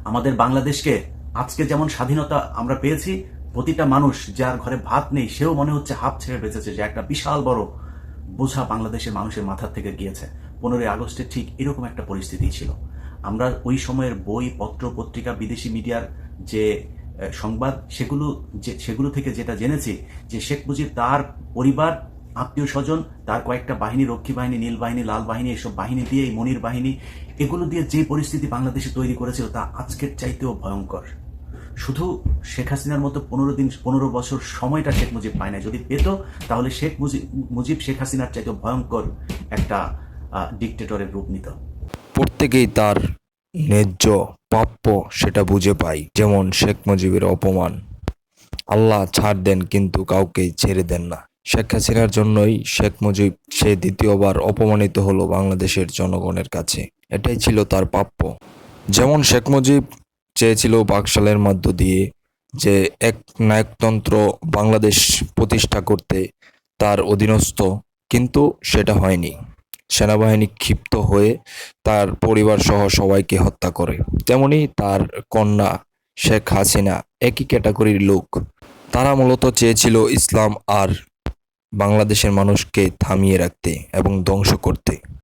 আমাদের বাংলাদেশকে আজকে যেমন স্বাধীনতা আমরা পেয়েছি, প্রতিটা মানুষ যার ঘরে ভাত নেই সেও মনে হচ্ছে হাঁপ ছেড়ে বেঁচেছে, যে একটা বিশাল বড় বোঝা বাংলাদেশের মানুষের মাথার থেকে গিয়েছে। 15ই আগস্টে ঠিক এরকম একটা পরিস্থিতি ছিল। আমরা ওই সময়ের বই, পত্র, পত্রিকা, বিদেশি মিডিয়ার যে সংবাদ, সেগুলো থেকে যেটা জেনেছি, যে শেখ মুজিব তার পরিবার, আত্মীয় স্বজন, তার কয়েকটা বাহিনী, রক্ষী বাহিনী, নীল বাহিনী, লাল বাহিনী, এসব বাহিনী দিয়ে, এই মনির বাহিনী, এগুলো দিয়ে যে পরিস্থিতি বাংলাদেশে তৈরি করেছিল তা আজকের চাইতেও ভয়ঙ্কর। শুধু শেখ হাসিনার মতো 15 বছর সময়টা শেখ মুজিব পায় না। যদি পেত তাহলে শেখ মুজিব শেখ হাসিনার চাইতে ভয়ঙ্কর একটা ডিকটেটরের রূপ নিত। প্রত্যেকেই তার ন্যায্য প্রাপ্য সেটা বুঝে পায়। যেমন শেখ মুজিবের অপমান, আল্লাহ ছাড় দেন কিন্তু কাউকেই ছেড়ে দেন না। শেখ হাসিনার জন্যই শেখ মুজিব সে দ্বিতীয়বার অপমানিত হলো বাংলাদেশের জনগণের কাছে। এটাই ছিল তার প্রাপ্য। যেমন শেখ মুজিব চেয়েছিল বাকশালের মধ্য দিয়ে যে এক নায়কতন্ত্র বাংলাদেশ প্রতিষ্ঠা করতে তার অধীনস্থ, কিন্তু সেটা হয়নি। সেনাবাহিনী ক্ষিপ্ত হয়ে তার পরিবার সহ সবাইকে হত্যা করে। তেমনি তার কন্যা শেখ হাসিনা একই ক্যাটাগরির লোক। তারা মূলত চেয়েছিল ইসলাম আর বাংলাদেশের মানুষকে থামিয়ে রাখতে এবং ধ্বংস করতে।